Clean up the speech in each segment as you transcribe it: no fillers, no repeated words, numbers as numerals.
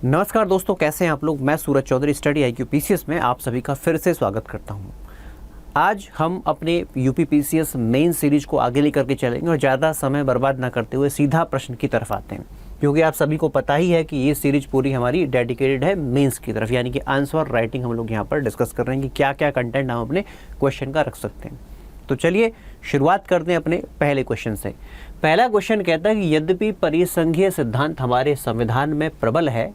नमस्कार दोस्तों, कैसे हैं आप लोग। मैं सूरज चौधरी स्टडी IQ PCS में आप सभी का फिर से स्वागत करता हूं। आज हम अपने यूपी PCS मेन सीरीज को आगे लेकर के चलेंगे और ज़्यादा समय बर्बाद ना करते हुए सीधा प्रश्न की तरफ आते हैं, क्योंकि आप सभी को पता ही है कि ये सीरीज पूरी हमारी डेडिकेटेड है मेंस की तरफ, यानी कि आंसर राइटिंग हम लोग यहाँ पर डिस्कस कर रहे हैं कि क्या क्या कंटेंट हम अपने क्वेश्चन का रख सकते हैं। तो चलिए शुरुआत करते हैं अपने पहले क्वेश्चन से। पहला क्वेश्चन कहता है कि यद्यपि परिसंघीय सिद्धांत हमारे संविधान में प्रबल है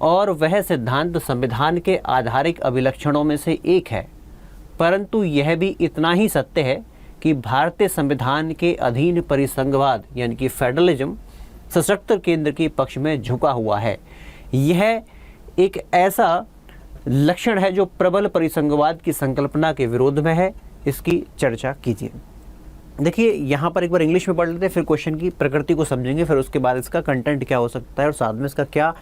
और वह सिद्धांत संविधान के आधारिक अभिलक्षणों में से एक है, परंतु यह भी इतना ही सत्य है कि भारतीय संविधान के अधीन परिसंघवाद यानी कि फेडरलिज्म सशक्त केंद्र के पक्ष में झुका हुआ है। यह एक ऐसा लक्षण है जो प्रबल परिसंघवाद की संकल्पना के विरोध में है। इसकी चर्चा कीजिए। देखिए, यहाँ पर एक बार इंग्लिश में पढ़ लेते हैं, फिर क्वेश्चन की प्रकृति को समझेंगे, फिर उसके बाद इसका कंटेंट क्या हो सकता है और साथ में इसका क्या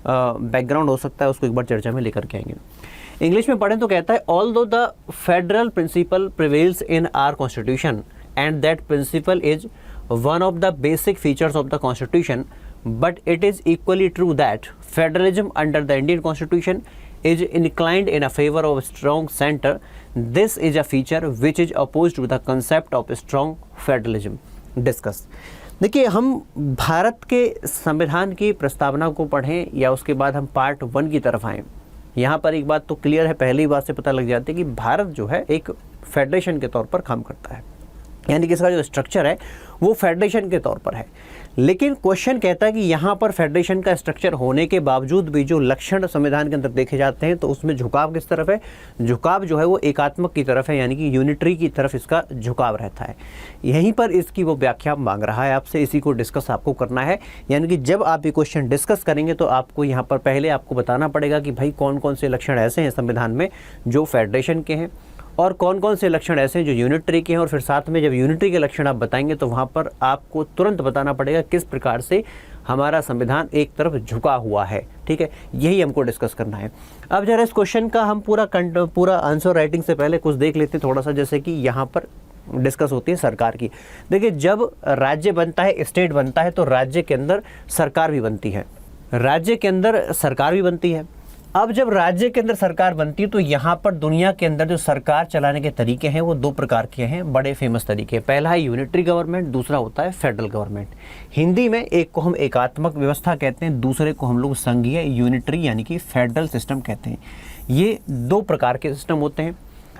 बैकग्राउंड हो सकता है, उसको एक बार चर्चा में लेकर के आएंगे। इंग्लिश में पढ़ें तो कहता है, although the federal principle prevails in our constitution and that principle is one of the basic features of the constitution, but it is equally true that federalism under the Indian constitution is inclined in a favor of a strong center. This is a feature which is opposed to the concept of strong federalism. Discuss. देखिए, हम भारत के संविधान की प्रस्तावना को पढ़ें या उसके बाद हम पार्ट 1 की तरफ आएँ। यहाँ पर एक बात तो क्लियर है, पहली बात से पता लग जाती है कि भारत जो है एक फेडरेशन के तौर पर काम करता है, यानी कि इसका जो स्ट्रक्चर है वो फेडरेशन के तौर पर है। लेकिन क्वेश्चन कहता है कि यहाँ पर फेडरेशन का स्ट्रक्चर होने के बावजूद भी जो लक्षण संविधान के अंदर देखे जाते हैं तो उसमें झुकाव किस तरफ है। झुकाव जो है वो एकात्मक की तरफ है, यानी कि यूनिटरी की तरफ इसका झुकाव रहता है। यहीं पर इसकी वो व्याख्या मांग रहा है आपसे, इसी को डिस्कस आपको करना है। यानी कि जब आप ये क्वेश्चन डिस्कस करेंगे तो आपको यहाँ पर पहले आपको बताना पड़ेगा कि भाई कौन कौन से लक्षण ऐसे हैं संविधान में जो फेडरेशन के हैं और कौन कौन से लक्षण ऐसे हैं जो यूनिटरी के हैं। और फिर साथ में जब यूनिटरी के लक्षण आप बताएंगे तो वहाँ पर आपको तुरंत बताना पड़ेगा किस प्रकार से हमारा संविधान एक तरफ झुका हुआ है। ठीक है, यही हमको डिस्कस करना है। अब जरा इस क्वेश्चन का हम पूरा आंसर राइटिंग से पहले कुछ देख लेते हैं थोड़ा सा, जैसे कि यहाँ पर डिस्कस होती है सरकार की। देखिए, जब राज्य बनता है, स्टेट बनता है, तो राज्य के अंदर सरकार भी बनती है, राज्य के अंदर सरकार भी बनती है। अब जब राज्य के अंदर सरकार बनती है तो यहाँ पर दुनिया के अंदर जो सरकार चलाने के तरीके हैं वो 2 प्रकार के हैं, बड़े फेमस तरीके। पहला है यूनिटरी गवर्नमेंट, दूसरा होता है फेडरल गवर्नमेंट। हिंदी में एक को हम एकात्मक व्यवस्था कहते हैं, दूसरे को हम लोग संघीय यूनिटरी यानी कि फेडरल सिस्टम कहते हैं। ये 2 प्रकार के सिस्टम होते हैं।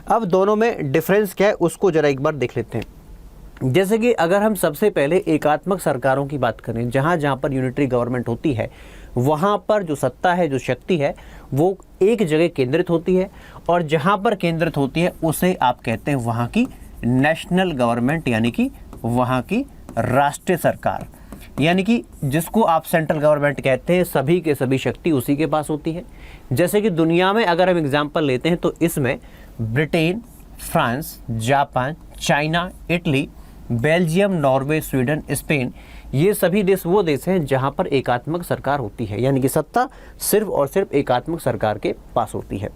अब दोनों में डिफरेंस क्या है उसको जरा एक बार देख लेते हैं। जैसे कि अगर हम सबसे पहले एकात्मक सरकारों की बात करें, जहाँ पर यूनिटरी गवर्नमेंट होती है वहाँ पर जो सत्ता है, जो शक्ति है, वो एक जगह केंद्रित होती है, और जहाँ पर केंद्रित होती है उसे आप कहते हैं वहाँ की नेशनल गवर्नमेंट, यानी कि वहाँ की राष्ट्रीय सरकार, यानी कि जिसको आप सेंट्रल गवर्नमेंट कहते हैं। सभी के सभी शक्ति उसी के पास होती है। जैसे कि दुनिया में अगर हम एग्जाम्पल लेते हैं तो इसमें Britain, France, Japan, China, Italy, Belgium, Norway, Sweden, Spain, ये सभी देश वो देश हैं जहां पर एकात्मक सरकार होती है, यानी कि सत्ता सिर्फ और सिर्फ एकात्मक सरकार के पास होती है।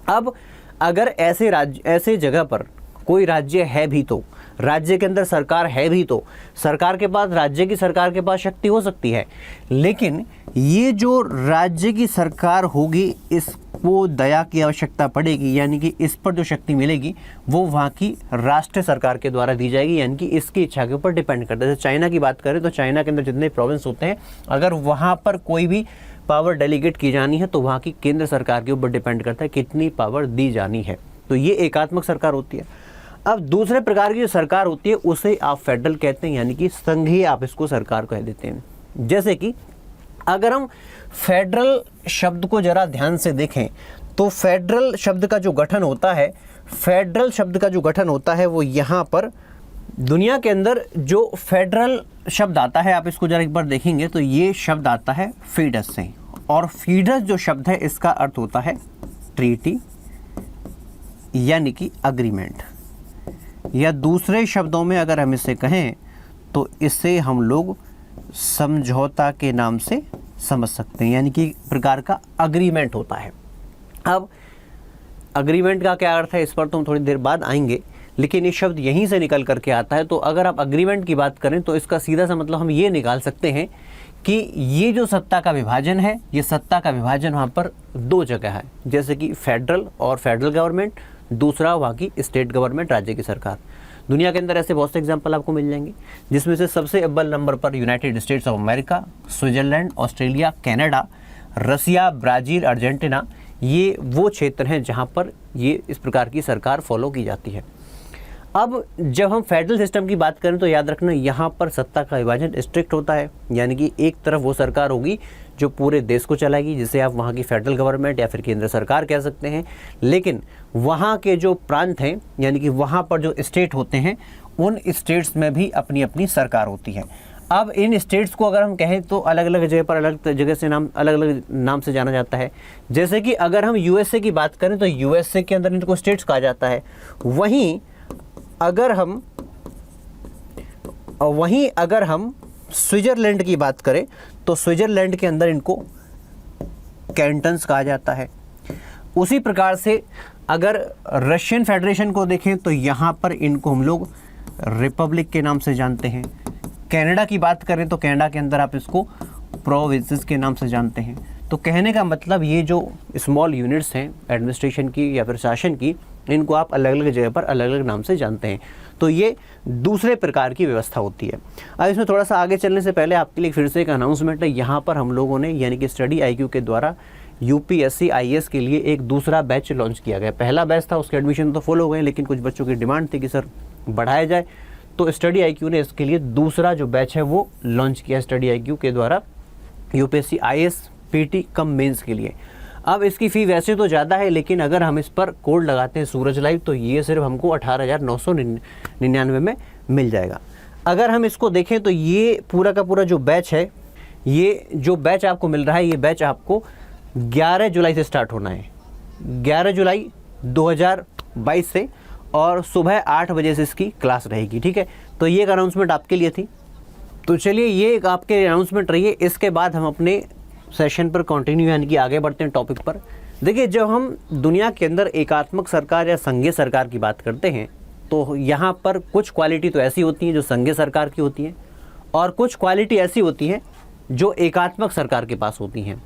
अब अगर ऐसे जगह पर कोई राज्य है भी तो, राज्य के अंदर सरकार है भी तो सरकार के पास, राज्य की सरकार के पास शक्ति हो सकती है, लेकिन ये जो राज्य की सरकार होगी इसको दया की आवश्यकता पड़ेगी, यानी कि इस पर जो शक्ति मिलेगी वो वहाँ की राष्ट्रीय सरकार के द्वारा दी जाएगी, यानी कि इसकी इच्छा के ऊपर डिपेंड करता है। जैसे चाइना की बात करें तो चाइना के अंदर जितने प्रोविंस होते हैं, अगर वहाँ पर कोई भी पावर डेलीगेट की जानी है तो वहाँ की केंद्र सरकार के ऊपर डिपेंड करता है कितनी पावर दी जानी है। तो ये एकात्मक सरकार होती है। अब दूसरे प्रकार की जो सरकार होती है उसे आप फेडरल कहते हैं, यानी कि संघीय आप इसको सरकार कह देते हैं। जैसे कि अगर हम फेडरल शब्द को जरा ध्यान से देखें तो फेडरल शब्द का जो गठन होता है, फेडरल शब्द का जो गठन होता है वो यहाँ पर दुनिया के अंदर जो फेडरल शब्द आता है, आप इसको जरा एक बार देखेंगे तो ये शब्द आता है फीडस से, और फीडस जो शब्द है इसका अर्थ होता है ट्रीटी यानी कि अग्रीमेंट, या दूसरे शब्दों में अगर हम इसे कहें तो इसे हम लोग समझौता के नाम से समझ सकते हैं, यानी कि प्रकार का अग्रीमेंट होता है। अब अग्रीमेंट का क्या अर्थ है इस पर तो हम थोड़ी देर बाद आएंगे, लेकिन ये शब्द यहीं से निकल करके आता है। तो अगर आप अग्रीमेंट की बात करें तो इसका सीधा सा मतलब हम ये निकाल सकते हैं कि ये जो सत्ता का विभाजन है, ये सत्ता का विभाजन वहाँ पर दो जगह है, जैसे कि फेडरल और फेडरल गवर्नमेंट, दूसरा वहाँ की स्टेट गवर्नमेंट, राज्य की सरकार। दुनिया के अंदर ऐसे बहुत से एग्जाम्पल आपको मिल जाएंगे, जिसमें से सबसे अव्वल नंबर पर United States of America, Switzerland, Australia, Canada, Russia, Brazil, Argentina, ये वो क्षेत्र हैं जहाँ पर ये इस प्रकार की सरकार फॉलो की जाती है। अब जब हम फेडरल सिस्टम की बात करें तो याद रखना यहाँ पर सत्ता का विभाजन स्ट्रिक्ट होता है, यानी कि एक तरफ वो सरकार होगी जो पूरे देश को चलाएगी, जिसे आप वहाँ की फेडरल गवर्नमेंट या फिर केंद्र सरकार कह सकते हैं। लेकिन वहाँ के जो प्रांत हैं, यानी कि वहाँ पर जो स्टेट होते हैं, उन स्टेट्स में भी अपनी अपनी सरकार होती है। अब इन स्टेट्स को अगर हम कहें तो अलग अलग जगह पर अलग जगह से अलग अलग नाम से जाना जाता है। जैसे कि अगर हम यूएसए की बात करें तो यूएसए के अंदर इनको स्टेट्स कहा जाता है। वहीं अगर हम स्विट्जरलैंड की बात करें तो स्विट्जरलैंड के अंदर इनको कैंटन्स कहा जाता है। उसी प्रकार से अगर रशियन फेडरेशन को देखें तो यहाँ पर इनको हम लोग रिपब्लिक के नाम से जानते हैं। कनाडा की बात करें तो कनाडा के अंदर आप इसको प्रोविंसेस के नाम से जानते हैं। तो कहने का मतलब ये जो स्मॉल यूनिट्स हैं एडमिनिस्ट्रेशन की या फिर शासन की, इनको आप अलग अलग जगह पर अलग अलग नाम से जानते हैं। तो ये दूसरे प्रकार की व्यवस्था होती है। अब इसमें थोड़ा सा आगे चलने से पहले आपके लिए फिर से एक अनाउंसमेंट है। यहाँ पर हम लोगों ने यानी कि स्टडी IQ के द्वारा UPSC IAS के लिए एक दूसरा बैच लॉन्च किया गया। पहला बैच था, उसके एडमिशन तो फुल हो गए, लेकिन कुछ बच्चों की डिमांड थी कि सर बढ़ाया जाए, तो स्टडी IQ ने इसके लिए दूसरा जो बैच है वो लॉन्च किया स्टडी IQ के द्वारा UPSC IAS PT cum mains के लिए। अब इसकी फ़ी वैसे तो ज़्यादा है, लेकिन अगर हम इस पर कोड लगाते हैं सूरज लाइव तो ये सिर्फ हमको 18,999 में मिल जाएगा। अगर हम इसको देखें तो ये पूरा का पूरा जो बैच है, ये जो बैच आपको मिल रहा है, ये बैच आपको 11 जुलाई से स्टार्ट होना है, 11 जुलाई 2022 से, और सुबह 8 बजे से इसकी क्लास रहेगी। ठीक है, तो ये एक अनाउंसमेंट आपके लिए थी। तो चलिए ये एक आपके अनाउंसमेंट रही है। इसके बाद हम अपने सेशन पर कंटिन्यू यानी कि आगे बढ़ते हैं टॉपिक पर। देखिए, जब हम दुनिया के अंदर एकात्मक सरकार या संघीय सरकार की बात करते हैं तो यहाँ पर कुछ क्वालिटी तो ऐसी होती हैं जो संघीय सरकार की होती हैं, और कुछ क्वालिटी ऐसी होती हैं जो एकात्मक सरकार के पास होती हैं।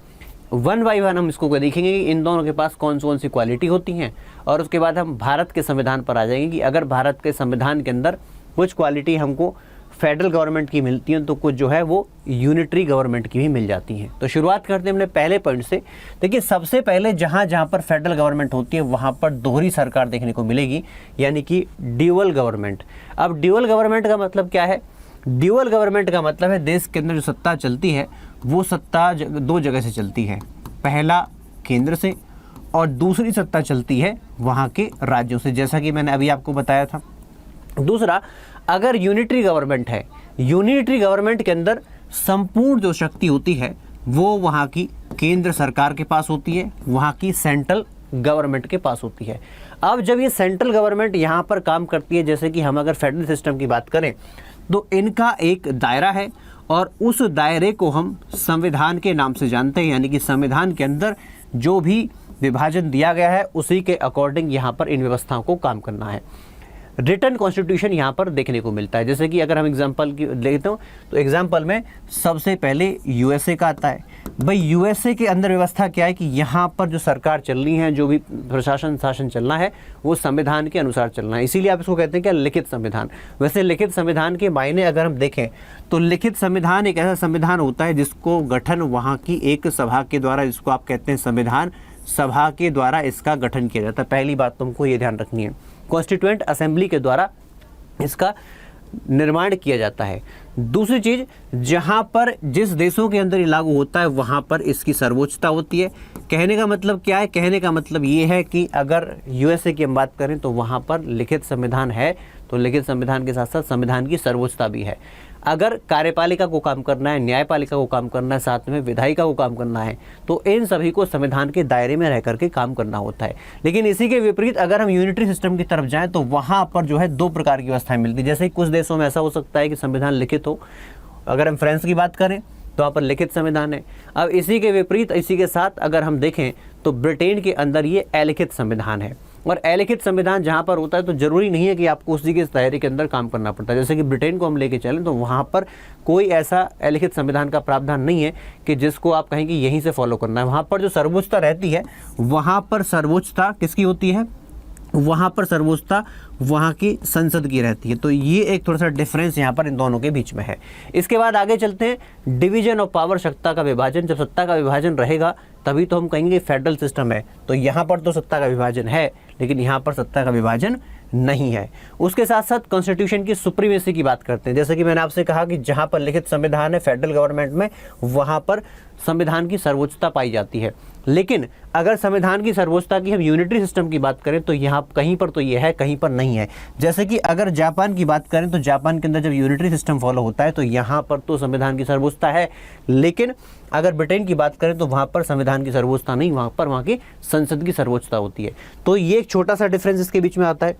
वन बाई वन हम इसको देखेंगे कि इन दोनों के पास कौन सी क्वालिटी होती हैं, और उसके बाद हम भारत के संविधान पर आ जाएंगे कि अगर भारत के संविधान के अंदर कुछ क्वालिटी हमको फेडरल गवर्नमेंट की मिलती हैं तो कुछ जो है वो यूनिटरी गवर्नमेंट की भी मिल जाती हैं। तो शुरुआत करते हैं हमने पहले पॉइंट से। देखिए, सबसे पहले जहाँ पर फेडरल गवर्नमेंट होती है वहाँ पर दोहरी सरकार देखने को मिलेगी, यानी कि ड्यूअल गवर्नमेंट। अब ड्यूअल गवर्नमेंट का मतलब क्या है? ड्यूअल गवर्नमेंट का मतलब है देश के अंदर जो सत्ता चलती है वो सत्ता दो जगह से चलती है। पहला केंद्र से और दूसरी सत्ता चलती है वहाँ के राज्यों से, जैसा कि मैंने अभी आपको बताया था। दूसरा, अगर यूनिटरी गवर्नमेंट है, यूनिटरी गवर्नमेंट के अंदर संपूर्ण जो शक्ति होती है वो वहाँ की केंद्र सरकार के पास होती है, वहाँ की सेंट्रल गवर्नमेंट के पास होती है। अब जब ये सेंट्रल गवर्नमेंट यहाँ पर काम करती है, जैसे कि हम अगर फेडरल सिस्टम की बात करें तो इनका एक दायरा है और उस दायरे को हम संविधान के नाम से जानते हैं, यानी कि संविधान के अंदर जो भी विभाजन दिया गया है उसी के अकॉर्डिंग यहाँ पर इन व्यवस्थाओं को काम करना है। रिटर्न कॉन्स्टिट्यूशन यहाँ पर देखने को मिलता है। जैसे कि अगर हम एग्जांपल की लेते हो तो एग्जांपल में सबसे पहले यूएसए का आता है। भाई यूएसए के अंदर व्यवस्था क्या है कि यहाँ पर जो सरकार चल रही है, जो भी प्रशासन शासन चलना है वो संविधान के अनुसार चलना है, इसीलिए आप इसको कहते हैं क्या, लिखित संविधान। वैसे लिखित संविधान के मायने अगर हम देखें तो लिखित संविधान एक ऐसा संविधान होता है जिसको गठन वहाँ की एक सभा के द्वारा, जिसको आप कहते हैं संविधान सभा के द्वारा इसका गठन किया जाता है। पहली बात तुमको ये ध्यान रखनी है, कॉन्स्टिट्यूएंट असेंबली के द्वारा इसका निर्माण किया जाता है। दूसरी चीज़, जहाँ पर जिस देशों के अंदर ये लागू होता है वहाँ पर इसकी सर्वोच्चता होती है। कहने का मतलब क्या है? कहने का मतलब ये है कि अगर यूएसए की हम बात करें तो वहाँ पर लिखित संविधान है, तो लिखित संविधान के साथ साथ संविधान की सर्वोच्चता भी है। अगर कार्यपालिका को काम करना है, न्यायपालिका को काम करना है, साथ में विधायिका को काम करना है, तो इन सभी को संविधान के दायरे में रह करके काम करना होता है। लेकिन इसी के विपरीत अगर हम यूनिटरी सिस्टम की तरफ जाएं तो वहाँ पर जो है दो प्रकार की व्यवस्थाएं मिलती है। जैसे कुछ देशों में ऐसा हो सकता है कि संविधान लिखित हो, अगर हम फ्रांस की बात करें तो वहाँ पर लिखित संविधान है। अब इसी के विपरीत, इसी के साथ अगर हम देखें तो ब्रिटेन के अंदर ये अलिखित संविधान है। और अलिखित संविधान जहाँ पर होता है तो जरूरी नहीं है कि आपको उसी के दायरे के अंदर काम करना पड़ता है। जैसे कि ब्रिटेन को हम लेके चलें तो वहाँ पर कोई ऐसा अलिखित संविधान का प्रावधान नहीं है कि जिसको आप कहें कि यहीं से फॉलो करना है। वहाँ पर जो सर्वोच्चता रहती है, वहाँ पर सर्वोच्चता किसकी होती है, वहाँ पर सर्वोच्चता वहाँ की संसद की रहती है। तो ये एक थोड़ा सा डिफरेंस यहाँ पर इन दोनों के बीच में है। इसके बाद आगे चलते हैं, डिवीजन ऑफ पावर, सत्ता का विभाजन। जब सत्ता का विभाजन रहेगा तभी तो हम कहेंगे फेडरल सिस्टम है। तो यहाँ पर तो सत्ता का विभाजन है, लेकिन यहाँ पर सत्ता का विभाजन नहीं है। उसके साथ साथ कॉन्स्टिट्यूशन की सुप्रीमेसी की बात करते हैं। जैसे कि मैंने आपसे कहा कि जहाँ पर लिखित संविधान है फेडरल गवर्नमेंट में, वहाँ पर संविधान की सर्वोच्चता पाई जाती है। लेकिन अगर संविधान की सर्वोच्चता की हम यूनिटरी सिस्टम की बात करें तो यहाँ कहीं पर तो ये है, कहीं पर नहीं है। जैसे कि अगर जापान की बात करें तो जापान के अंदर जब यूनिटरी सिस्टम फॉलो होता है तो यहाँ पर तो संविधान की सर्वोच्चता है। लेकिन अगर ब्रिटेन की बात करें तो वहाँ पर संविधान की सर्वोच्चता नहीं, वहाँ पर वहाँ की संसद की सर्वोच्चता होती है। तो ये एक छोटा सा डिफरेंस इसके बीच में आता है।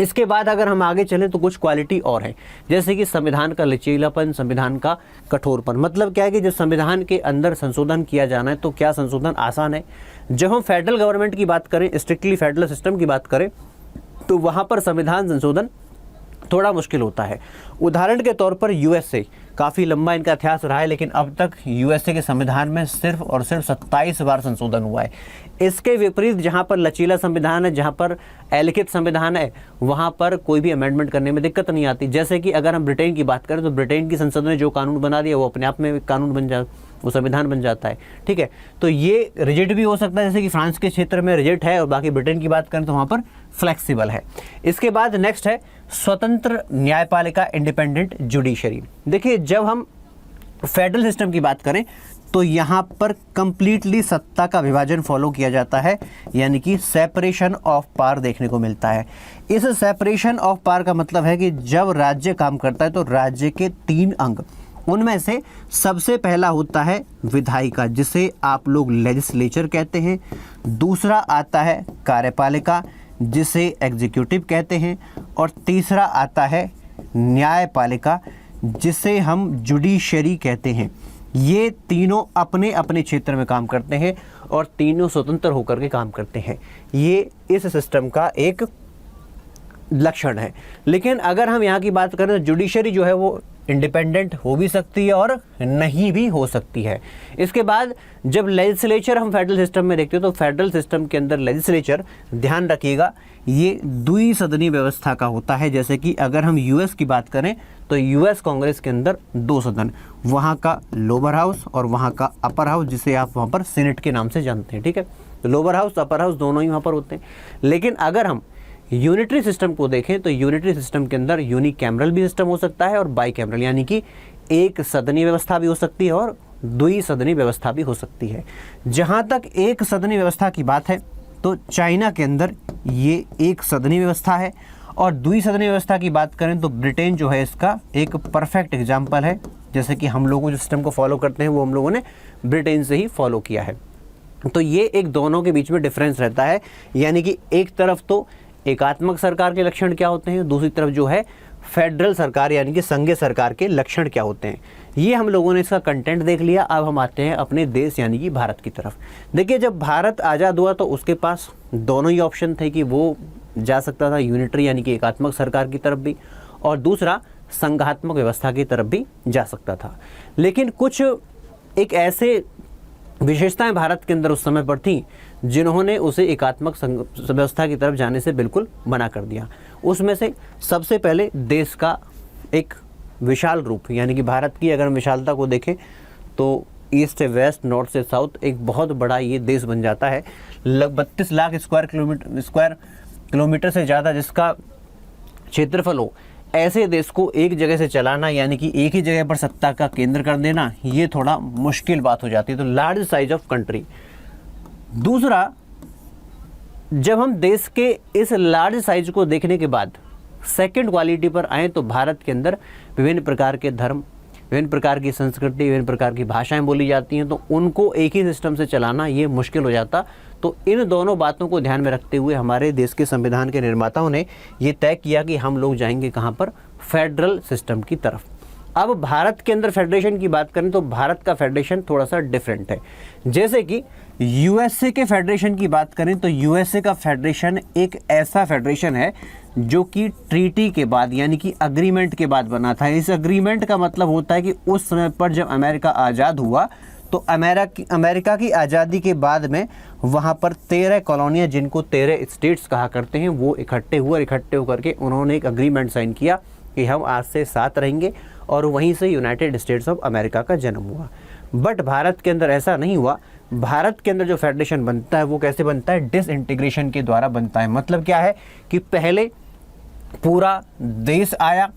इसके बाद अगर हम आगे चलें तो कुछ क्वालिटी और है, जैसे कि संविधान का लचीलापन, संविधान का कठोरपन। मतलब क्या है कि जब संविधान के अंदर संशोधन किया जाना है तो क्या संशोधन आसान है। जब हम फेडरल गवर्नमेंट की बात करें, स्ट्रिक्टली फेडरल सिस्टम की बात करें, तो वहाँ पर संविधान संशोधन थोड़ा मुश्किल होता है। उदाहरण के तौर पर यूएसए, काफ़ी लंबा इनका इतिहास रहा है, लेकिन अब तक यूएसए के संविधान में सिर्फ और सिर्फ 27 बार संशोधन हुआ है। इसके विपरीत जहाँ पर लचीला संविधान है, जहाँ पर अलिखित संविधान है, वहाँ पर कोई भी अमेंडमेंट करने में दिक्कत नहीं आती। जैसे कि अगर हम ब्रिटेन की बात करें तो ब्रिटेन की संसद ने जो कानून बना दिया वो अपने आप में कानून बन जा वो संविधान बन जाता है। ठीक है, तो ये रिजिड भी हो सकता है, जैसे कि फ्रांस के क्षेत्र में रिजिड है, और बाकी ब्रिटेन की बात करें तो वहाँ पर फ्लेक्सिबल है। इसके बाद नेक्स्ट है स्वतंत्र न्यायपालिका, इंडिपेंडेंट जुडिशरी। देखिए, जब हम फेडरल सिस्टम की बात करें तो यहाँ पर कंप्लीटली सत्ता का विभाजन फॉलो किया जाता है, यानी कि सेपरेशन ऑफ पावर देखने को मिलता है। इस सेपरेशन ऑफ पावर का मतलब है कि जब राज्य काम करता है तो राज्य के 3 अंग, उनमें से सबसे पहला होता है विधायिका, जिसे आप लोग लेजिस्लेचर कहते हैं। दूसरा आता है कार्यपालिका, जिसे एग्जीक्यूटिव कहते हैं। और तीसरा आता है न्यायपालिका, जिसे हम जुडिशरी कहते हैं। ये तीनों अपने अपने क्षेत्र में काम करते हैं और तीनों स्वतंत्र होकर के काम करते हैं। ये इस सिस्टम का एक लक्षण है। लेकिन अगर हम यहाँ की बात करें तो जुडिशरी जो है वो इंडिपेंडेंट हो भी सकती है और नहीं भी हो सकती है। इसके बाद जब लेजिस्लेचर हम फेडरल सिस्टम में देखते हैं तो फेडरल सिस्टम के अंदर लेजिस्लेचर, ध्यान रखिएगा, ये द्विसदनीय व्यवस्था का होता है। जैसे कि अगर हम यूएस की बात करें तो यूएस कांग्रेस के अंदर 2 सदन, वहाँ का लोअर हाउस और वहाँ का अपर हाउस, जिसे आप वहाँ पर सीनेट के नाम से जानते हैं। ठीक है, तो लोअर हाउस, अपर हाउस दोनों ही वहाँ पर होते हैं। लेकिन अगर हम यूनिटरी सिस्टम को देखें तो यूनिटरी सिस्टम के अंदर यूनिकैमरल भी सिस्टम हो सकता है और बाईकैमरल, यानी कि एक सदनीय व्यवस्था भी हो सकती है और द्विसदनीय व्यवस्था भी हो सकती है। जहाँ तक एक सदनीय व्यवस्था की बात है तो चाइना के अंदर ये एक सदनीय व्यवस्था है, और द्विसदनीय व्यवस्था की बात करें तो ब्रिटेन जो है इसका एक परफेक्ट एग्जाम्पल है। जैसे कि हम लोग जो सिस्टम को फॉलो करते हैं वो हम लोगों ने ब्रिटेन से ही फॉलो किया है। तो ये एक दोनों के बीच में डिफरेंस रहता है, यानी कि एक तरफ तो एकात्मक सरकार के लक्षण क्या होते हैं, दूसरी तरफ जो है फेडरल सरकार यानी कि संघीय सरकार के लक्षण क्या होते हैं। ये हम लोगों ने इसका कंटेंट देख लिया। अब हम आते हैं अपने देश यानी कि भारत की तरफ। देखिए, जब भारत आज़ाद हुआ तो उसके पास दोनों ही ऑप्शन थे कि वो जा सकता था यूनिटरी यानी कि एकात्मक सरकार की तरफ भी, और दूसरा संघात्मक व्यवस्था की तरफ भी जा सकता था। लेकिन कुछ एक ऐसे विशेषताएं भारत के अंदर उस समय पर थी जिन्होंने उसे एकात्मक व्यवस्था की तरफ जाने से बिल्कुल मना कर दिया। उसमें से सबसे पहले देश का एक विशाल रूप, यानी कि भारत की अगर हम विशालता को देखें तो ईस्ट से वेस्ट, नॉर्थ से साउथ, एक बहुत बड़ा ये देश बन जाता है। 32 लाख स्क्वायर किलोमीटर से ज़्यादा जिसका क्षेत्रफल हो, ऐसे देश को एक जगह से चलाना यानी कि एक ही जगह पर सत्ता का केंद्र कर देना, ये थोड़ा मुश्किल बात हो जाती है। तो लार्ज साइज ऑफ कंट्री। दूसरा, जब हम देश के इस लार्ज साइज को देखने के बाद सेकंड क्वालिटी पर आए तो भारत के अंदर विभिन्न प्रकार के धर्म, विभिन्न प्रकार की संस्कृति, विभिन्न प्रकार की भाषाएं बोली जाती हैं, तो उनको एक ही सिस्टम से चलाना ये मुश्किल हो जाता। तो इन दोनों बातों को ध्यान में रखते हुए हमारे देश के संविधान के निर्माताओं ने ये तय किया कि हम लोग जाएंगे कहाँ पर, फेडरल सिस्टम की तरफ। अब भारत के अंदर फेडरेशन की बात करें तो भारत का फेडरेशन थोड़ा सा डिफरेंट है। जैसे कि यूएसए के फेडरेशन की बात करें तो यूएसए का फेडरेशन एक ऐसा फेडरेशन है जो कि ट्रीटी के बाद यानी कि अग्रीमेंट के बाद बना था। इस अग्रीमेंट का मतलब होता है कि उस समय पर जब अमेरिका आज़ाद हुआ तो अमेरिका की आज़ादी के बाद में वहाँ पर 13 कॉलोनियाँ, जिनको 13 स्टेट्स कहा करते हैं, वो इकट्ठे हुए और इकट्ठे होकर के उन्होंने एक अग्रीमेंट साइन किया कि हम आज से साथ रहेंगे, और वहीं से यूनाइटेड स्टेट्स ऑफ अमेरिका का जन्म हुआ। बट भारत के अंदर ऐसा नहीं हुआ। भारत के अंदर जो फेडरेशन बनता है वो कैसे बनता है? डिसइंटीग्रेशन के द्वारा बनता है। मतलब क्या है कि पहले पूरा देश आया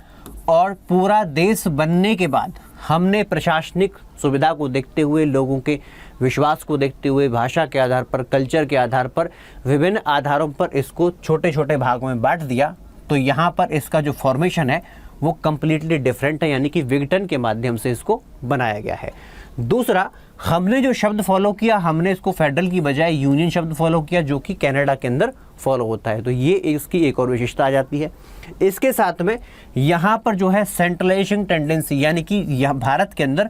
और पूरा देश बनने के बाद हमने प्रशासनिक सुविधा को देखते हुए, लोगों के विश्वास को देखते हुए, भाषा के आधार पर, कल्चर के आधार पर, विभिन्न आधारों पर इसको छोटे छोटे भागों में बांट दिया। तो यहाँ पर इसका जो फॉर्मेशन है वो कम्प्लीटली डिफरेंट है, यानी कि विघटन के माध्यम से इसको बनाया गया है। दूसरा, हमने जो शब्द फॉलो किया, हमने इसको फेडरल की बजाय यूनियन शब्द फॉलो किया, जो कि कनाडा के अंदर फॉलो होता है। तो ये इसकी एक और विशेषता आ जाती है। इसके साथ में यहाँ पर जो है सेंट्रलाइजेशन टेंडेंसी, यानी कि यह भारत के अंदर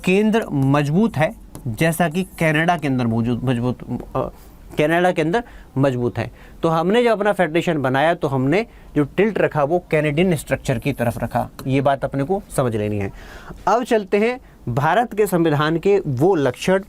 केंद्र मजबूत है, जैसा कि कनाडा के अंदर कनाडा के अंदर मजबूत है। तो हमने जब अपना फेडरेशन बनाया तो हमने जो टिल्ट रखा वो कैनेडियन स्ट्रक्चर की तरफ रखा। ये बात अपने को समझ लेनी है। अब चलते हैं भारत के संविधान के वो लक्षण,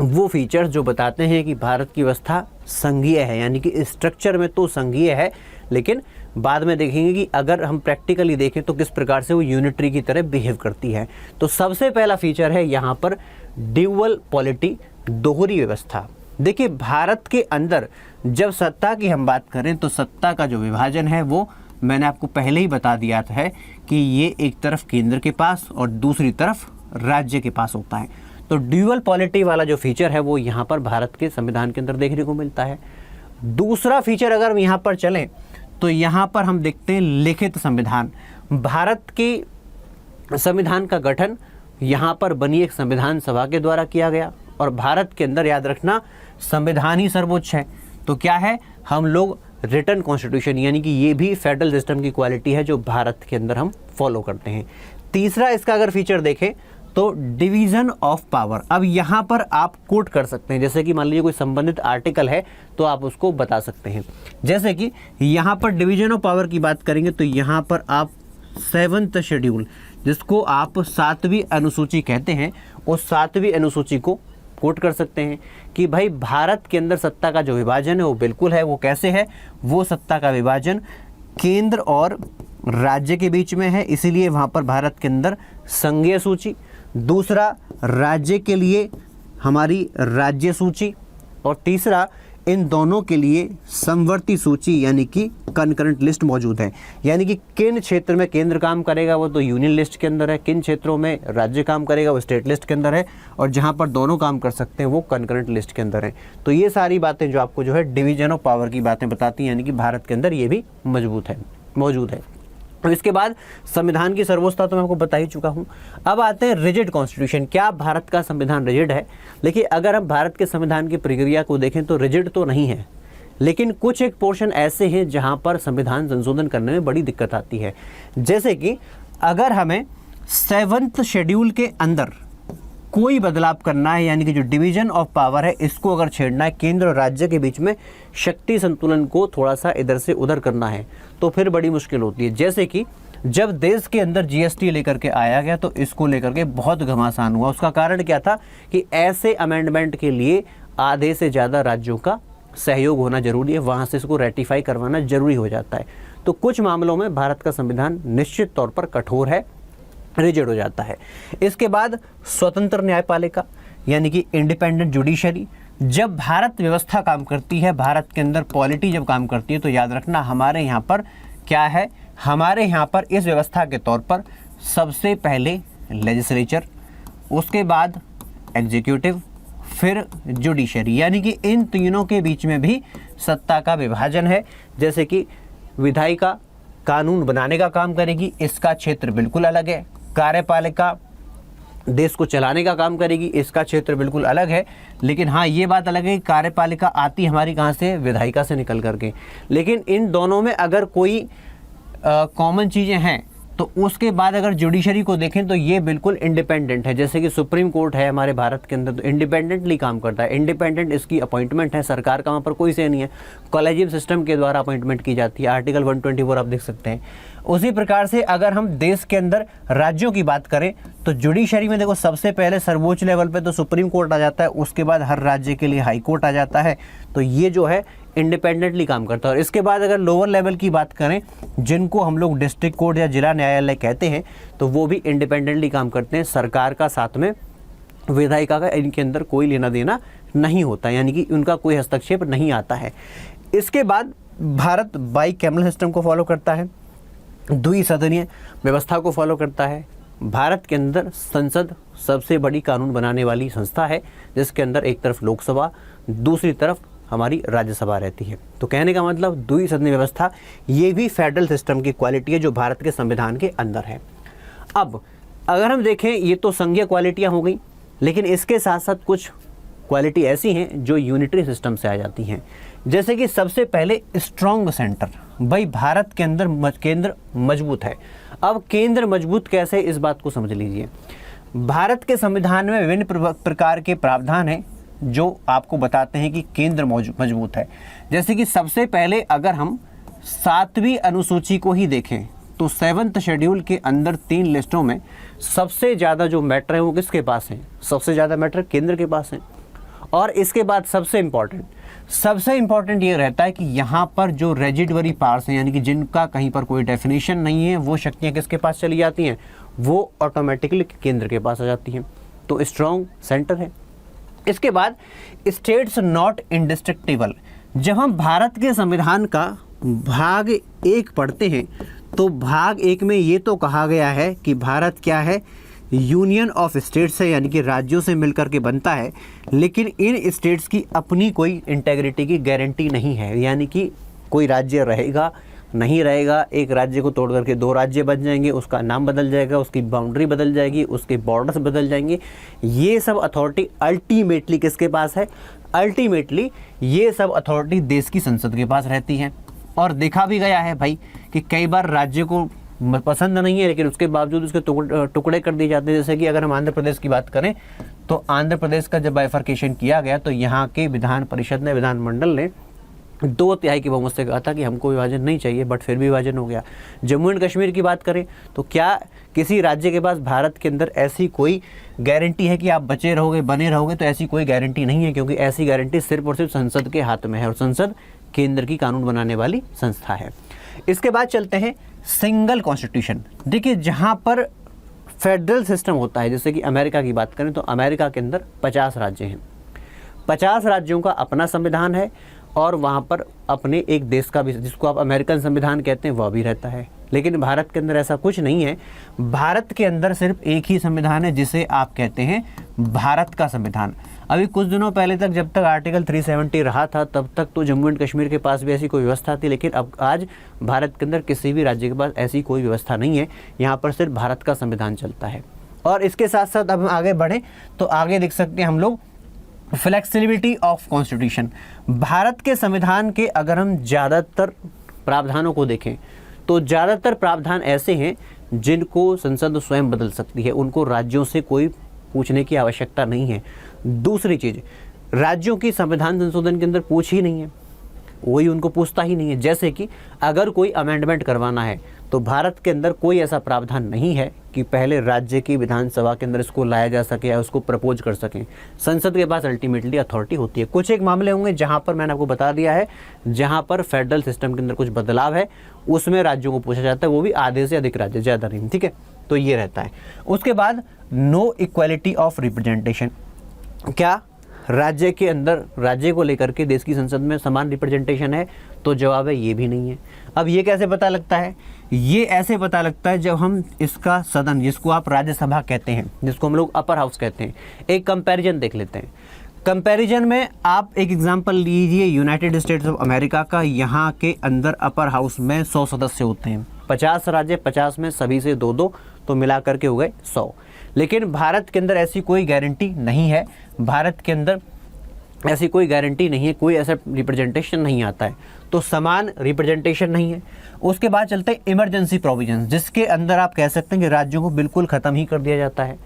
वो फीचर्स जो बताते हैं कि भारत की व्यवस्था संघीय है, यानी कि स्ट्रक्चर में तो संघीय है, लेकिन बाद में देखेंगे कि अगर हम प्रैक्टिकली देखें तो किस प्रकार से वो यूनिटरी की तरह बिहेव करती है। तो सबसे पहला फीचर है यहाँ पर ड्यूअल पॉलिटी, दोहरी व्यवस्था। देखिए, भारत के अंदर जब सत्ता की हम बात करें तो सत्ता का जो विभाजन है वो मैंने आपको पहले ही बता दिया है कि ये एक तरफ केंद्र के पास और दूसरी तरफ राज्य के पास होता है। तो ड्यूअल पॉलिटी वाला जो फीचर है वो यहाँ पर भारत के संविधान के अंदर देखने को मिलता है। दूसरा फीचर अगर हम यहाँ पर चलें तो यहाँ पर हम देखते हैं लिखित संविधान। भारत के संविधान का गठन यहाँ पर बनी एक संविधान सभा के द्वारा किया गया, और भारत के अंदर याद रखना संविधान ही सर्वोच्च है। तो क्या है, हम लोग रिटन कॉन्स्टिट्यूशन, यानी कि ये भी फेडरल सिस्टम की क्वालिटी है जो भारत के अंदर हम फॉलो करते हैं। तीसरा इसका अगर फीचर देखें तो डिवीजन ऑफ पावर। अब यहाँ पर आप कोट कर सकते हैं, जैसे कि मान लीजिए कोई संबंधित आर्टिकल है तो आप उसको बता सकते हैं। जैसे कि यहाँ पर डिवीजन ऑफ पावर की बात करेंगे तो यहाँ पर आप 7th शेड्यूल, जिसको आप 7वीं अनुसूची कहते हैं, उस 7वीं अनुसूची को कोट कर सकते हैं कि भाई भारत के अंदर सत्ता का जो विभाजन है वो बिल्कुल है। वो कैसे है? वो सत्ता का विभाजन केंद्र और राज्य के बीच में है, इसीलिए वहाँ पर भारत के अंदर संघीय सूची। दूसरा, राज्य के लिए हमारी राज्य सूची, और तीसरा, इन दोनों के लिए समवर्ती सूची यानी कि कनकरेंट लिस्ट मौजूद है। यानी कि किन क्षेत्र में केंद्र काम करेगा वो तो यूनियन लिस्ट के अंदर है, किन क्षेत्रों में राज्य काम करेगा वो स्टेट लिस्ट के अंदर है, और जहाँ पर दोनों काम कर सकते हैं वो कनकरेंट लिस्ट के अंदर है। तो ये सारी बातें जो आपको जो है डिवीजन ऑफ पावर की बातें बताती हैं, यानी कि भारत के अंदर ये भी मौजूद है। अब इसके बाद संविधान की सर्वोच्चता तो मैं आपको बता ही चुका हूँ। अब आते हैं रिजिड कॉन्स्टिट्यूशन। क्या भारत का संविधान रिजिड है? देखिए, अगर हम भारत के संविधान की प्रक्रिया को देखें तो रिजिड तो नहीं है, लेकिन कुछ एक पोर्शन ऐसे हैं जहाँ पर संविधान संशोधन करने में बड़ी दिक्कत आती है। जैसे कि अगर हमें 7th शेड्यूल के अंदर कोई बदलाव करना है, यानी कि जो डिवीजन ऑफ पावर है इसको अगर छेड़ना है, केंद्र और राज्य के बीच में शक्ति संतुलन को थोड़ा सा इधर से उधर करना है, तो फिर बड़ी मुश्किल होती है। जैसे कि जब देश के अंदर जीएसटी लेकर के आया गया तो इसको लेकर के बहुत घमासान हुआ। उसका कारण क्या था कि ऐसे अमेंडमेंट के लिए आधे से ज़्यादा राज्यों का सहयोग होना जरूरी है, वहाँ से इसको रेटिफाई करवाना जरूरी हो जाता है। तो कुछ मामलों में भारत का संविधान निश्चित तौर पर कठोर है, रिजिड हो जाता है। इसके बाद स्वतंत्र न्यायपालिका यानी कि इंडिपेंडेंट जुडिशरी। जब भारत व्यवस्था काम करती है, भारत के अंदर पॉलिटी जब काम करती है, तो याद रखना हमारे यहाँ पर क्या है, हमारे यहाँ पर इस व्यवस्था के तौर पर सबसे पहले लेजिस्लेचर, उसके बाद एग्जीक्यूटिव, फिर जुडिशरी, यानी कि इन तीनों के बीच में भी सत्ता का विभाजन है। जैसे कि विधायिका कानून बनाने का काम करेगी, इसका क्षेत्र बिल्कुल अलग है। कार्यपालिका देश को चलाने का काम करेगी, इसका क्षेत्र बिल्कुल अलग है। लेकिन हाँ, ये बात अलग है कि कार्यपालिका आती हमारी कहाँ से, विधायिका से निकल करके। लेकिन इन दोनों में अगर कोई कॉमन चीज़ें हैं तो उसके बाद अगर जुडिशरी को देखें तो ये बिल्कुल इंडिपेंडेंट है। जैसे कि सुप्रीम कोर्ट है हमारे भारत के अंदर, तो इंडिपेंडेंटली काम करता है, इंडिपेंडेंट इसकी अपॉइंटमेंट है, सरकार का वहाँ पर कोई से नहीं है, कॉलेजियम सिस्टम के द्वारा अपॉइंटमेंट की जाती है, आर्टिकल 124 आप देख सकते हैं। उसी प्रकार से अगर हम देश के अंदर राज्यों की बात करें तो जुडिशरी में देखो सबसे पहले सर्वोच्च लेवल पे तो सुप्रीम कोर्ट आ जाता है, उसके बाद हर राज्य के लिए हाई कोर्ट आ जाता है। तो ये जो है इंडिपेंडेंटली काम करता है। और इसके बाद अगर लोअर लेवल की बात करें, जिनको हम लोग डिस्ट्रिक्ट कोर्ट या जिला न्यायालय कहते हैं, तो वो भी इंडिपेंडेंटली काम करते हैं। सरकार का साथ में विधायिका का इनके अंदर कोई लेना देना नहीं होता, यानी कि उनका कोई हस्तक्षेप नहीं आता है। इसके बाद भारत बाईकैमरल सिस्टम को फॉलो करता है, द्विसदनीय व्यवस्था को फॉलो करता है। भारत के अंदर संसद सबसे बड़ी कानून बनाने वाली संस्था है, जिसके अंदर एक तरफ लोकसभा, दूसरी तरफ हमारी राज्यसभा रहती है। तो कहने का मतलब द्विसदनीय व्यवस्था ये भी फेडरल सिस्टम की क्वालिटी है जो भारत के संविधान के अंदर है। अब अगर हम देखें, ये तो संघीय क्वालिटियाँ हो गई, लेकिन इसके साथ साथ कुछ क्वालिटी ऐसी हैं जो यूनिटरी सिस्टम से आ जाती हैं। जैसे कि सबसे पहले स्ट्रॉन्ग सेंटर, भाई भारत के अंदर केंद्र मजबूत है। अब केंद्र मजबूत कैसे, इस बात को समझ लीजिए। भारत के संविधान में विभिन्न प्रकार के प्रावधान हैं जो आपको बताते हैं कि केंद्र मजबूत है। जैसे कि सबसे पहले अगर हम 7वीं अनुसूची को ही देखें तो 7th शेड्यूल के अंदर 3 लिस्टों में सबसे ज़्यादा जो मैटर है वो किसके पास है? सबसे ज़्यादा मैटर केंद्र के पास है। और इसके बाद सबसे इम्पॉर्टेंट ये रहता है कि यहाँ पर जो रेजिडुअरी पावर्स हैं, यानी कि जिनका कहीं पर कोई डेफिनेशन नहीं है, वो शक्तियाँ किसके पास चली जाती हैं? वो ऑटोमेटिकली केंद्र के पास आ जाती हैं। तो स्ट्रॉन्ग सेंटर है। इसके बाद स्टेट्स नॉट इंडिस्ट्रक्टिबल। जब हम भारत के संविधान का भाग 1 पढ़ते हैं तो भाग 1 में ये तो कहा गया है कि भारत क्या है? यूनियन ऑफ स्टेट्स है, यानी कि राज्यों से मिलकर के बनता है, लेकिन इन स्टेट्स की अपनी कोई इंटेग्रिटी की गारंटी नहीं है। यानी कि कोई राज्य रहेगा नहीं रहेगा, एक राज्य को तोड़ करके 2 राज्य बन जाएंगे, उसका नाम बदल जाएगा, उसकी बाउंड्री बदल जाएगी, उसके बॉर्डर्स बदल जाएंगे। ये सब अथॉरिटी अल्टीमेटली किसके पास है? अल्टीमेटली ये सब अथॉरिटी देश की संसद के पास रहती है। और देखा भी गया है भाई कि कई बार राज्य को पसंद नहीं है, लेकिन उसके बावजूद उसके टुकड़े कर दिए जाते हैं। जैसे कि अगर हम आंध्र प्रदेश की बात करें तो आंध्र प्रदेश का जब बाइफर्केशन किया गया तो यहाँ के विधान परिषद ने, विधानमंडल ने 2/3 की बहुमत से कहा था कि हमको विभाजन नहीं चाहिए, बट फिर भी विभाजन हो गया। जम्मू एंड कश्मीर की बात करें तो क्या किसी राज्य के पास भारत के अंदर ऐसी कोई गारंटी है कि आप बचे रहोगे, बने रहोगे? तो ऐसी कोई गारंटी नहीं है, क्योंकि ऐसी गारंटी सिर्फ और सिर्फ संसद के हाथ में है, और संसद केंद्र की कानून बनाने वाली संस्था है। इसके बाद चलते हैं सिंगल कॉन्स्टिट्यूशन। देखिए, जहाँ पर फेडरल सिस्टम होता है, जैसे कि अमेरिका की बात करें तो अमेरिका के अंदर 50 राज्य हैं। 50 राज्यों का अपना संविधान है और वहाँ पर अपने एक देश का भी, जिसको आप अमेरिकन संविधान कहते हैं, वह भी रहता है। लेकिन भारत के अंदर ऐसा कुछ नहीं है। भारत के अंदर सिर्फ एक ही संविधान है, जिसे आप कहते हैं भारत का संविधान। अभी कुछ दिनों पहले तक, जब तक आर्टिकल 370 रहा था, तब तक तो जम्मू एंड कश्मीर के पास भी ऐसी कोई व्यवस्था थी, लेकिन अब आज भारत के अंदर किसी भी राज्य के पास ऐसी कोई व्यवस्था नहीं है। यहाँ पर सिर्फ भारत का संविधान चलता है। और इसके साथ साथ अब हम आगे बढ़ें तो आगे देख सकते हैं हम लोग फ्लेक्सिबिलिटी ऑफ कॉन्स्टिट्यूशन। भारत के संविधान के अगर हम ज़्यादातर प्रावधानों को देखें तो ज़्यादातर प्रावधान ऐसे हैं जिनको संसद स्वयं बदल सकती है, उनको राज्यों से कोई पूछने की आवश्यकता नहीं है। दूसरी चीज़, राज्यों की संविधान संशोधन के अंदर पूछ ही नहीं है, वही उनको पूछता ही नहीं है। जैसे कि अगर कोई अमेंडमेंट करवाना है तो भारत के अंदर कोई ऐसा प्रावधान नहीं है कि पहले राज्य की विधानसभा के अंदर इसको लाया जा सके या उसको प्रपोज कर सकें। संसद के पास अल्टीमेटली अथॉरिटी होती है। कुछ एक मामले होंगे जहां पर मैंने आपको बता दिया है, जहां पर फेडरल सिस्टम के अंदर कुछ बदलाव है, उसमें राज्यों को पूछा जाता है, वो भी आधे से अधिक राज्य, ज़्यादा नहीं। ठीक है, तो ये रहता है। उसके बाद नो इक्वालिटी ऑफ रिप्रेजेंटेशन। क्या राज्य के अंदर राज्य को लेकर के देश की संसद में समान रिप्रेजेंटेशन है? तो जवाब है ये भी नहीं है। अब ये कैसे पता लगता है? ये ऐसे पता लगता है जब हम इसका सदन, जिसको आप राज्यसभा कहते हैं, जिसको हम लोग अपर हाउस कहते हैं, एक कंपैरिजन देख लेते हैं। कंपैरिजन में आप एक एग्जांपल लीजिए यूनाइटेड स्टेट्स ऑफ अमेरिका का। यहाँ के अंदर अपर हाउस में 100 सदस्य होते हैं, 50 राज्य, 50 में सभी से 2-2, तो मिला करके हो गए 100। लेकिन भारत के अंदर ऐसी कोई गारंटी नहीं है। भारत के अंदर ऐसी कोई गारंटी नहीं है, कोई ऐसा रिप्रेजेंटेशन नहीं आता है, तो समान रिप्रेजेंटेशन नहीं है। उसके बाद चलते हैं इमरजेंसी प्रोविजंस, जिसके अंदर आप कह सकते हैं कि राज्यों को बिल्कुल ख़त्म ही कर दिया जाता है।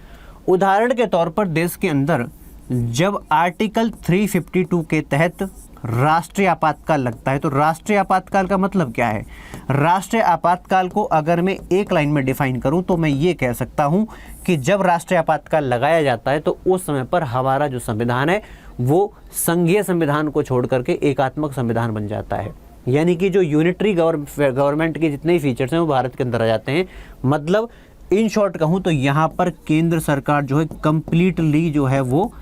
उदाहरण के तौर पर देश के अंदर जब आर्टिकल 352 के तहत राष्ट्रीय आपातकाल लगता है, तो राष्ट्रीय आपातकाल का मतलब क्या है? राष्ट्रीय आपातकाल को अगर मैं एक लाइन में डिफाइन करूं तो मैं ये कह सकता हूं कि जब राष्ट्रीय आपातकाल लगाया जाता है तो उस समय पर हमारा जो संविधान है वो संघीय संविधान को छोड़ करके एकात्मक संविधान बन जाता है। यानी कि जो यूनिटरी गवर्नमेंट के जितने फीचर्स हैं वो भारत के अंदर आ जाते हैं। मतलब इन शॉर्ट कहूँ तो यहाँ पर केंद्र सरकार जो है कंप्लीटली जो है वो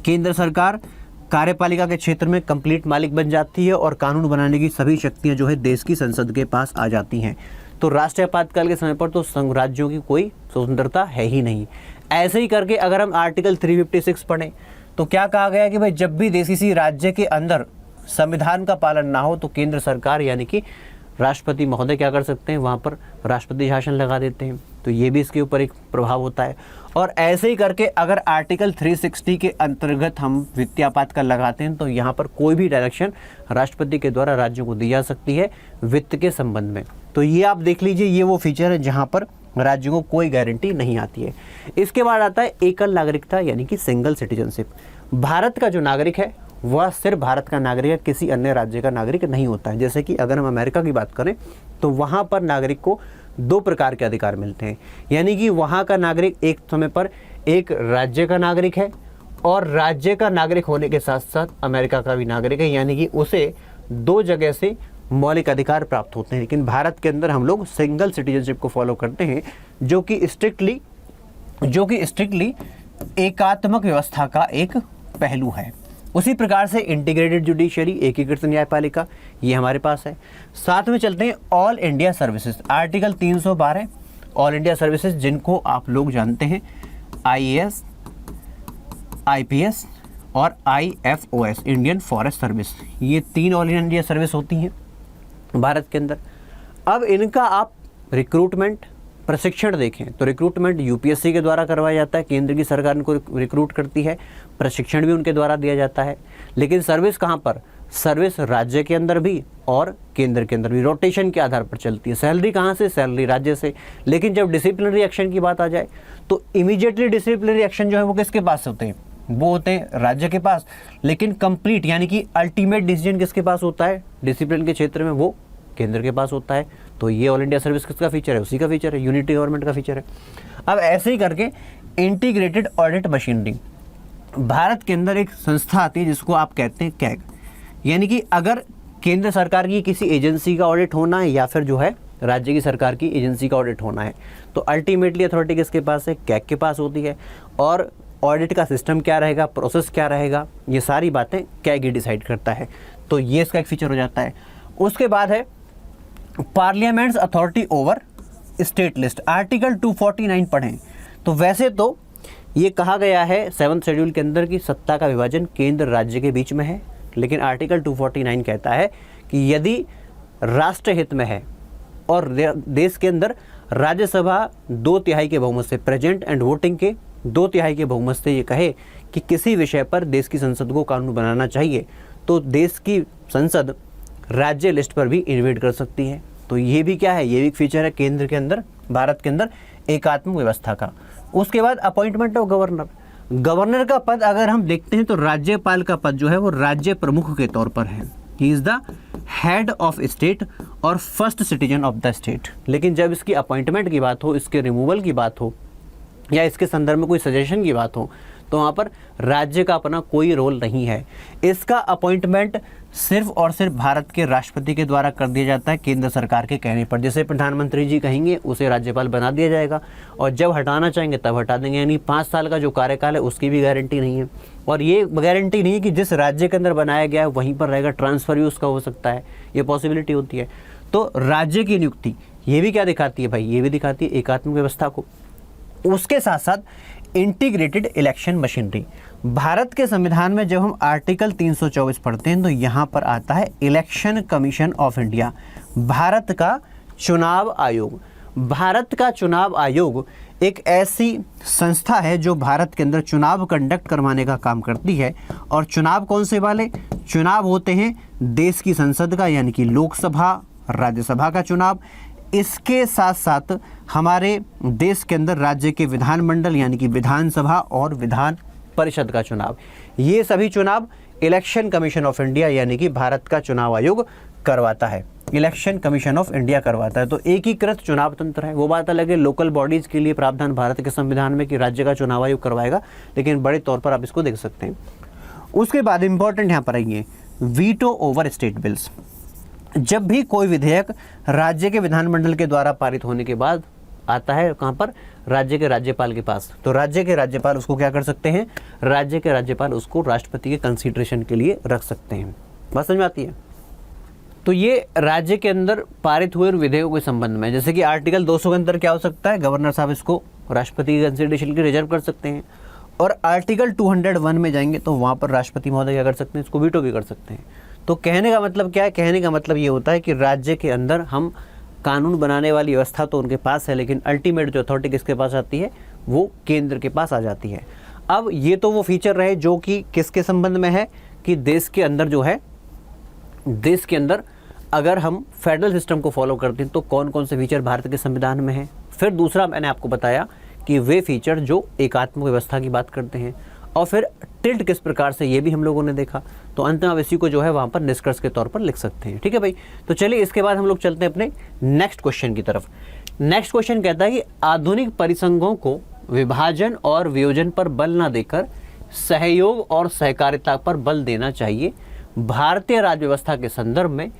केंद्र सरकार कार्यपालिका के क्षेत्र में कंप्लीट मालिक बन जाती है और कानून बनाने की सभी शक्तियां जो है देश की संसद के पास आ जाती हैं। तो राष्ट्रीय आपातकाल के समय पर तो संघ राज्यों की कोई स्वतंत्रता है ही नहीं। ऐसे ही करके अगर हम आर्टिकल 356 पढ़ें तो क्या कहा गया कि भाई जब भी देश किसी राज्य के अंदर संविधान का पालन ना हो तो केंद्र सरकार यानी कि राष्ट्रपति महोदय क्या कर सकते हैं, वहाँ पर राष्ट्रपति शासन लगा देते हैं। तो ये भी इसके ऊपर एक प्रभाव होता है। और ऐसे ही करके अगर आर्टिकल 360 के अंतर्गत हम वित्तीय आपातकाल लगाते हैं तो यहाँ पर कोई भी डायरेक्शन राष्ट्रपति के द्वारा राज्यों को दी जा सकती है वित्त के संबंध में। तो ये आप देख लीजिए, ये वो फीचर है जहाँ पर राज्यों को कोई गारंटी नहीं आती है। इसके बाद आता है एकल नागरिकता यानी कि सिंगल सिटीजनशिप। भारत का जो नागरिक है वह सिर्फ भारत का नागरिक है, किसी अन्य राज्य का नागरिक नहीं होता है। जैसे कि अगर हम अमेरिका की बात करें तो वहाँ पर नागरिक को दो प्रकार के अधिकार मिलते हैं। यानी कि वहाँ का नागरिक एक समय पर एक राज्य का नागरिक है और राज्य का नागरिक होने के साथ साथ अमेरिका का भी नागरिक है, यानी कि उसे दो जगह से मौलिक अधिकार प्राप्त होते हैं। लेकिन भारत के अंदर हम लोग सिंगल सिटीजनशिप को फॉलो करते हैं, जो कि स्ट्रिक्टली एकात्मक व्यवस्था का एक पहलू है। उसी प्रकार से इंटीग्रेटेड जुडिशरी, एकीकृत न्यायपालिका, ये हमारे पास है। साथ में चलते हैं all India services, article 312 all India services, जिनको आप लोग जानते हैं IAS, IPS और IFOS, इंडियन फॉरेस्ट सर्विस। ये 3 ऑल इंडिया सर्विस होती हैं भारत के अंदर। अब इनका आप रिक्रूटमेंट प्रशिक्षण देखें तो रिक्रूटमेंट UPSC के द्वारा करवाया जाता है, केंद्र की सरकार इनको रिक्रूट करती है, प्रशिक्षण भी उनके द्वारा दिया जाता है। लेकिन सर्विस कहाँ पर? सर्विस राज्य के अंदर भी और केंद्र के अंदर भी, रोटेशन के आधार पर चलती है। सैलरी कहाँ से? सैलरी राज्य से। लेकिन जब डिसिप्लिनरी एक्शन की बात आ जाए तो इमीडिएटली डिसिप्लिनरी एक्शन जो है वो किसके पास होते हैं? वो होते हैं राज्य के पास। लेकिन कंप्लीट यानी कि अल्टीमेट डिसीजन किसके पास होता है डिसिप्लिन के क्षेत्र में? वो केंद्र के पास होता है। तो ये ऑल इंडिया सर्विस किसका फीचर है? उसी का फीचर है, यूनिटी गवर्नमेंट का फीचर है। अब ऐसे ही करके इंटीग्रेटेड ऑडिट मशीनरी, भारत के अंदर एक संस्था आती है जिसको आप कहते हैं कैग। यानी कि अगर केंद्र सरकार की किसी एजेंसी का ऑडिट होना है या फिर जो है राज्य की सरकार की एजेंसी का ऑडिट होना है तो अल्टीमेटली अथॉरिटी किसके पास है? कैग के पास होती है। और ऑडिट का सिस्टम क्या रहेगा, प्रोसेस क्या रहेगा, ये सारी बातें कैग ही डिसाइड करता है। तो ये इसका एक फीचर हो जाता है। उसके बाद है parliaments authority over state list, article 249 पढ़ें तो वैसे तो ये कहा गया है 7th शेड्यूल के अंदर की सत्ता का विभाजन केंद्र राज्य के बीच में है। लेकिन आर्टिकल 249 कहता है कि यदि राष्ट्रहित में है और देश के अंदर राज्यसभा 2/3 के बहुमत से, प्रेजेंट एंड वोटिंग के 2/3 के बहुमत से ये कहे कि किसी विषय पर देश की संसद को कानून बनाना चाहिए तो देश की संसद राज्य लिस्ट पर भी इन्वेट कर सकती है। तो ये भी क्या है? ये भी एक फीचर है केंद्र के अंदर, भारत के अंदर एकात्मक व्यवस्था का। उसके बाद अपॉइंटमेंट ऑफ गवर्नर, गवर्नर का पद अगर हम देखते हैं तो राज्यपाल का पद जो है वो राज्य प्रमुख के तौर पर है। He is the head of state और first citizen of the state. लेकिन जब इसकी अपॉइंटमेंट की बात हो, इसके रिमूवल की बात हो या इसके संदर्भ में कोई सजेशन की बात हो तो वहाँ पर राज्य का अपना कोई रोल नहीं है। इसका अपॉइंटमेंट सिर्फ और सिर्फ भारत के राष्ट्रपति के द्वारा कर दिया जाता है केंद्र सरकार के कहने पर। जैसे प्रधानमंत्री जी कहेंगे उसे राज्यपाल बना दिया जाएगा और जब हटाना चाहेंगे तब हटा देंगे। यानी 5 साल का जो कार्यकाल है उसकी भी गारंटी नहीं है। और ये गारंटी नहीं है कि जिस राज्य के अंदर बनाया गया है वहीं पर रहेगा, ट्रांसफ़र भी उसका हो सकता है, ये पॉसिबिलिटी होती है। तो राज्य की नियुक्ति ये भी क्या दिखाती है भाई? ये भी दिखाती है एकात्मक व्यवस्था को। उसके साथ साथ इंटीग्रेटेड इलेक्शन मशीनरी, भारत के संविधान में जब हम आर्टिकल 324 पढ़ते हैं तो यहाँ पर आता है election commission of India, Bharat का चुनाव आयोग। भारत का चुनाव आयोग एक ऐसी संस्था है जो भारत के अंदर चुनाव कंडक्ट करवाने का काम करती है। और चुनाव कौन से वाले? चुनाव होते हैं देश की संसद का, यानी कि लोकसभा, राज्यसभा का चुनाव। इसके साथ साथ हमारे देश के अंदर राज्य के विधानमंडल यानी कि विधानसभा और विधान परिषद का चुनाव। ये सभी चुनाव इलेक्शन कमीशन ऑफ इंडिया यानी कि भारत का चुनाव आयोग करवाता है। इलेक्शन कमीशन ऑफ इंडिया करवाता है। तो एकीकृत चुनाव तंत्र है। वो बात अलग है, लोकल बॉडीज़ के लिए प्रावधान भारत के संविधान में कि राज्य का चुनाव आयोग करवाएगा, लेकिन बड़े तौर पर आप इसको देख सकते हैं। उसके बाद इंपॉर्टेंट यहाँ पर आइए, वीटो ओवर स्टेट बिल्स। जब भी कोई विधेयक राज्य के विधानमंडल के द्वारा पारित होने के बाद आता है कहाँ पर? राज्य के राज्यपाल के पास। तो राज्य के राज्यपाल उसको क्या कर सकते हैं? राज्य के राज्यपाल उसको राष्ट्रपति के कंसीडरेशन के लिए रख सकते हैं। बात समझ में आती है? तो ये राज्य के अंदर पारित हुए विधेयकों के संबंध में, जैसे कि आर्टिकल 200 के अंदर क्या हो सकता है? गवर्नर साहब इसको राष्ट्रपति के कंसीडरेशन के रिजर्व कर सकते हैं। और आर्टिकल 201 में जाएंगे तो वहाँ पर राष्ट्रपति महोदय क्या कर सकते हैं? इसको वीटो भी कर सकते हैं। तो कहने का मतलब क्या है? कहने का मतलब ये होता है कि राज्य के अंदर हम कानून बनाने वाली व्यवस्था तो उनके पास है, लेकिन अल्टीमेट जो अथॉरिटी किसके पास आती है? वो केंद्र के पास आ जाती है। अब ये तो वो फीचर रहे जो कि किसके संबंध में है कि देश के अंदर जो है, देश के अंदर अगर हम फेडरल सिस्टम को फॉलो करते हैं तो कौन कौन से फीचर भारत के संविधान में है। फिर दूसरा मैंने आपको बताया कि वे फीचर जो एकात्मक व्यवस्था की बात करते हैं, और फिर टिल्ट किस प्रकार से ये भी हम लोगों ने देखा। तो अंत में आप इसी को जो है वहाँ पर निष्कर्ष के तौर पर लिख सकते हैं। ठीक है भाई, तो चलिए इसके बाद हम लोग चलते हैं अपने नेक्स्ट क्वेश्चन की तरफ। नेक्स्ट क्वेश्चन कहता है कि आधुनिक परिसंघों को विभाजन और वियोजन पर बल न देकर सहयोग और सहकारिता पर बल देना चाहिए। भारतीय राज्य व्यवस्था के संदर्भ में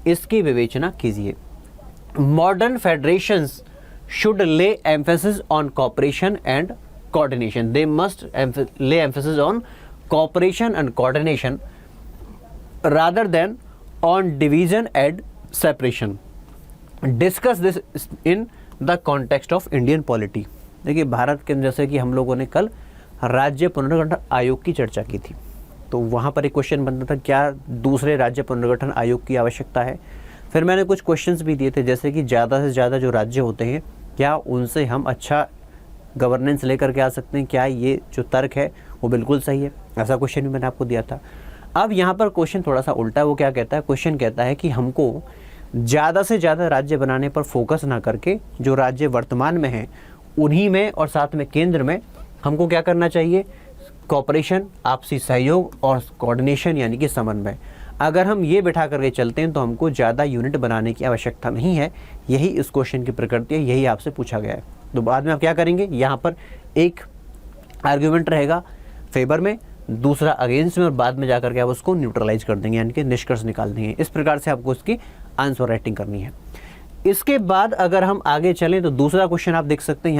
इसकी विवेचना कीजिए। Modern federations should lay emphasis on cooperation and coordination. They must lay emphasis on cooperation and coordination rather than on division and separation. Discuss this in the context of Indian polity. देखिए भारत के जैसे कि हम लोगों ने कल राज्य पुनर्गठन आयोग की चर्चा की थी, तो वहाँ पर एक क्वेश्चन बनता था क्या दूसरे राज्य पुनर्गठन आयोग की आवश्यकता है। फिर मैंने कुछ क्वेश्चंस भी दिए थे, जैसे कि ज़्यादा से ज़्यादा जो राज्य होते हैं क्या उनसे हम अच्छा गवर्नेंस लेकर के आ सकते हैं, क्या ये जो तर्क है वो बिल्कुल सही है। ऐसा क्वेश्चन भी मैंने आपको दिया था। अब यहाँ पर क्वेश्चन थोड़ा सा उल्टा है। वो क्या कहता है? क्वेश्चन कहता है कि हमको ज़्यादा से ज़्यादा राज्य बनाने पर फोकस ना करके जो राज्य वर्तमान में हैं उन्हीं में और साथ में केंद्र में हमको क्या करना चाहिए? कोऑपरेशन, आपसी सहयोग और कोऑर्डिनेशन यानी कि समन्वय। अगर हम ये बिठा करके चलते हैं तो हमको ज़्यादा यूनिट बनाने की आवश्यकता नहीं है। यही इस क्वेश्चन की प्रकृति है, यही आपसे पूछा गया है। तो बाद में आप क्या करेंगे? यहाँ पर एक आर्ग्यूमेंट रहेगा फेवर में, दूसरा अगेंस्ट में, और बाद में जाकर के आप उसको न्यूट्रलाइज कर देंगे यानी कि निष्कर्ष निकाल देंगे। इस प्रकार से आपको उसकी आंसर राइटिंग करनी है। इसके बाद अगर हम आगे चलें तो दूसरा क्वेश्चन आप देख सकते हैं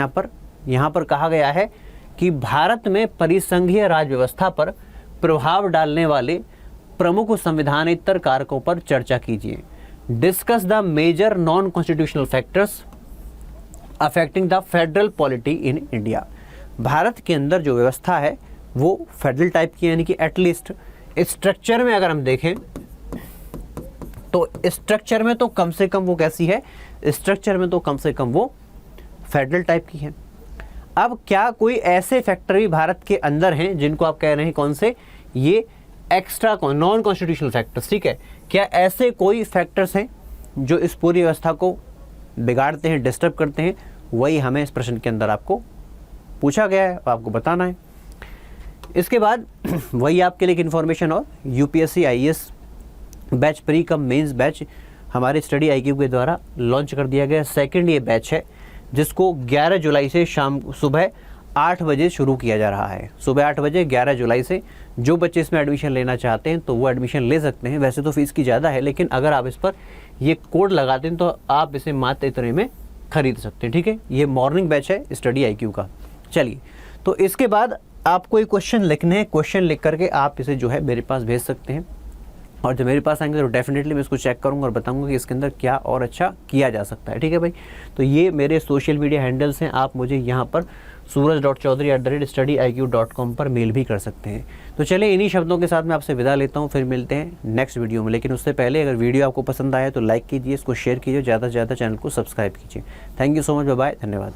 यहाँ पर कहा गया है कि भारत में परिसंघीय राज्य व्यवस्था पर प्रभाव डालने वाले प्रमुख संविधानेतर कारकों पर चर्चा कीजिए। Discuss the major non constitutional factors affecting the federal polity in India. Bharat के अंदर जो व्यवस्था है वो फेडरल टाइप की, यानी कि एटलीस्ट स्ट्रक्चर में अगर हम देखें तो स्ट्रक्चर में तो कम से कम वो कैसी है? स्ट्रक्चर में तो कम से कम वो फेडरल टाइप की है। अब क्या कोई ऐसे फैक्टर भी भारत के अंदर हैं जिनको आप कह रहे हैं कौन से? ये एक्स्ट्रा नॉन कॉन्स्टिट्यूशनल फैक्टर्स, ठीक है। क्या ऐसे कोई फैक्टर्स हैं जो इस पूरी व्यवस्था को बिगाड़ते हैं, डिस्टर्ब करते हैं? वही हमें इस प्रश्न के अंदर आपको पूछा गया है, आपको बताना है। इसके बाद वही आपके लिए इन्फॉर्मेशन और UPSC IAS batch pre cum mains batch हमारे स्टडी आईक्यू के द्वारा लॉन्च कर दिया गया। सेकंड ये बैच है जिसको 11 जुलाई से सुबह 8 बजे शुरू किया जा रहा है। सुबह 8 बजे 11 जुलाई से जो बच्चे इसमें एडमिशन लेना चाहते हैं तो वो एडमिशन ले सकते हैं। वैसे तो फीस की ज़्यादा है, लेकिन अगर आप इस पर ये कोड लगाते हैं तो आप इसे मात्र इतने में खरीद सकते हैं, ठीक है। ये मॉर्निंग बैच है स्टडी आईक्यू का। चलिए, तो इसके बाद आपको एक क्वेश्चन लिखने हैं। क्वेश्चन लिख करके आप इसे जो है मेरे पास भेज सकते हैं, और जब मेरे पास आएंगे तो डेफिनेटली मैं इसको चेक करूंगा और बताऊंगा कि इसके अंदर क्या और अच्छा किया जा सकता है, ठीक है भाई। तो ये मेरे सोशल मीडिया हैंडल्स हैं, आप मुझे यहाँ पर suraj.chaudhary@studyIQ.com पर मेल भी कर सकते हैं। तो चलिए, इन्हीं शब्दों के साथ मैं आपसे विदा लेता हूँ, फिर मिलते हैं नेक्स्ट वीडियो में। लेकिन उससे पहले अगर वीडियो आपको पसंद आया तो लाइक कीजिए, इसको शेयर कीजिए, ज़्यादा से ज़्यादा चैनल को सब्सक्राइब कीजिए। Thank you so much, bye bye, धन्यवाद।